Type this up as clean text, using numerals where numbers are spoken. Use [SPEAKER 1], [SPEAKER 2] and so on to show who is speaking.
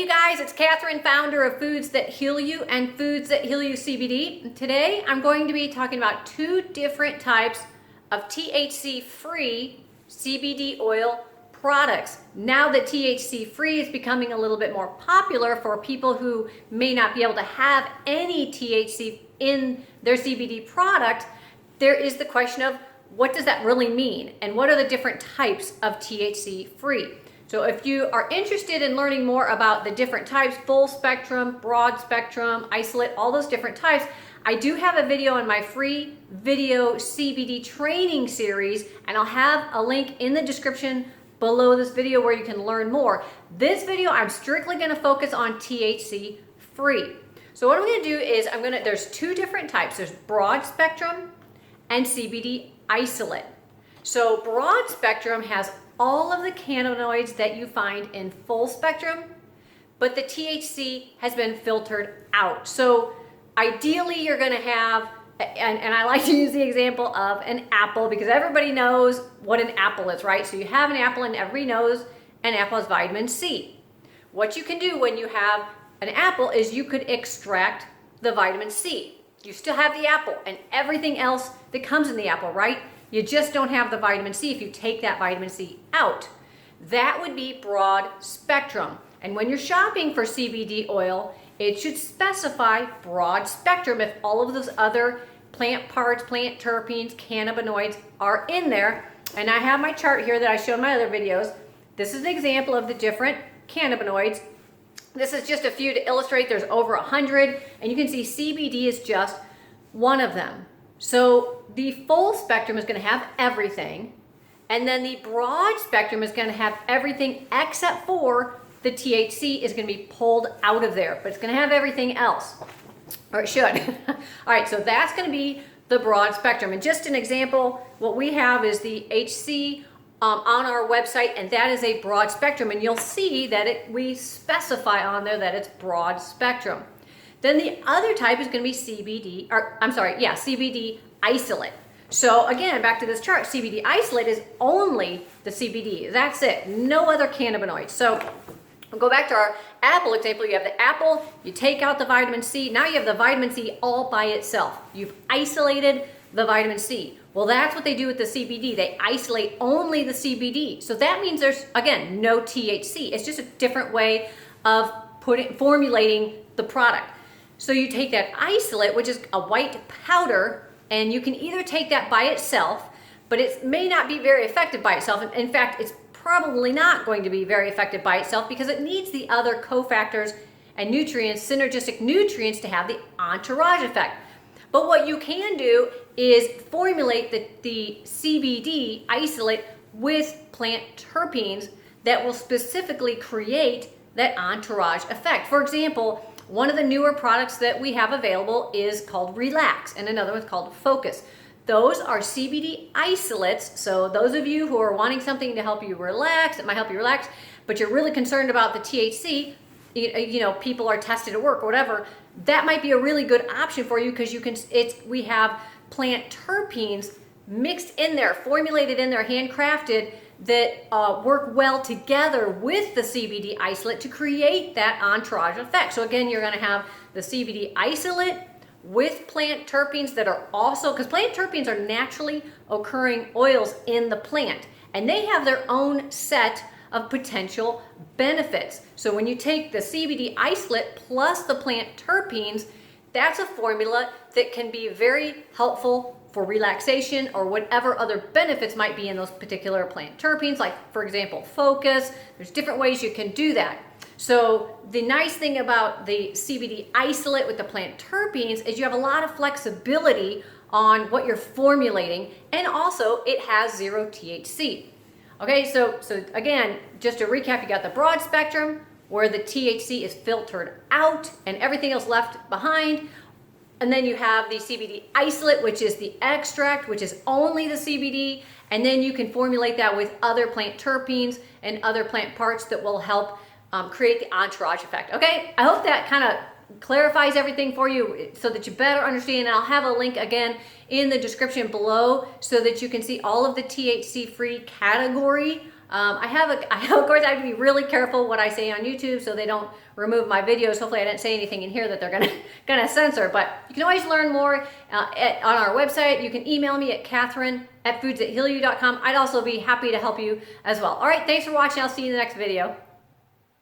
[SPEAKER 1] guys, it's Catherine, founder of Foods That Heal You and Foods That Heal You CBD. Today I'm going to be talking about two different types of THC free CBD oil products. Now that THC free is becoming a little bit more popular for people who may not be able to have any THC in their CBD product, there is the question of what does that really mean and what are the different types of THC free. So if you are interested in learning more about the different types, full spectrum, broad spectrum, isolate, all those different types, I do have a video on my free video CBD training series, and I'll have a link in the description below this video where you can learn more. This video, I'm strictly gonna focus on THC free. So what I'm gonna do is there's two different types. There's broad spectrum and CBD isolate. So broad spectrum has all of the cannabinoids that you find in full spectrum, but the THC has been filtered out. So ideally you're gonna have, and I like to use the example of an apple because everybody knows what an apple is, right? So you have an apple and everybody knows an apple has vitamin C. What you can do when you have an apple is you could extract the vitamin C. You still have the apple and everything else that comes in the apple, right? You just don't have the vitamin C if you take that vitamin C out. That would be broad spectrum. And when you're shopping for CBD oil, it should specify broad spectrum if all of those other plant parts, plant terpenes, cannabinoids are in there. And I have my chart here that I show in my other videos. This is an example of the different cannabinoids. This is just a few to illustrate. There's over 100, and you can see CBD is just one of them. So the full spectrum is going to have everything, and then the broad spectrum is going to have everything except for the THC is going to be pulled out of there, but it's going to have everything else, or it should. All right, so that's going to be the broad spectrum. And just an example, what we have is the HC on our website, and that is a broad spectrum, and you'll see that we specify on there that it's broad spectrum. Then the other type is going to be CBD isolate. So again, back to this chart, CBD isolate is only the CBD. That's it. No other cannabinoids. So we'll go back to our apple example. You have the apple, you take out the vitamin C. Now you have the vitamin C all by itself. You've isolated the vitamin C. Well, that's what they do with the CBD. They isolate only the CBD. So that means there's, again, no THC. It's just a different way of formulating the product. So you take that isolate, which is a white powder, and you can either take that by itself, but it may not be very effective by itself. In fact, it's probably not going to be very effective by itself because it needs the other cofactors and nutrients, synergistic nutrients, to have the entourage effect. But what you can do is formulate the CBD isolate with plant terpenes that will specifically create that entourage effect. For example, one of the newer products that we have available is called Relax, and another one's called Focus. Those are CBD isolates, so those of you who are wanting something to help you relax, it might help you relax, but you're really concerned about the THC, you know, people are tested at work or whatever, that might be a really good option for you because we have plant terpenes mixed in there, formulated in there, handcrafted, that work well together with the CBD isolate to create that entourage effect. So again, you're going to have the CBD isolate with plant terpenes that are also, because plant terpenes are naturally occurring oils in the plant, and they have their own set of potential benefits. So when you take the CBD isolate plus the plant terpenes, that's a formula that can be very helpful for relaxation or whatever other benefits might be in those particular plant terpenes, like for example, focus. There's different ways you can do that. So the nice thing about the CBD isolate with the plant terpenes is you have a lot of flexibility on what you're formulating, and also it has zero THC. Okay, so again, just to recap, you got the broad spectrum where the THC is filtered out and everything else left behind. And then you have the CBD isolate, which is the extract, which is only the CBD. And then you can formulate that with other plant terpenes and other plant parts that will help create the entourage effect. Okay, I hope that kind of clarifies everything for you so that you better understand. And I'll have a link again in the description below so that you can see all of the THC free category Of course, I have to be really careful what I say on YouTube so they don't remove my videos. Hopefully I didn't say anything in here that they're gonna censor, but you can always learn more on our website. You can email me at Catherine@foodsthathealyou.com. I'd also be happy to help you as well. All right, thanks for watching. I'll see you in the next video.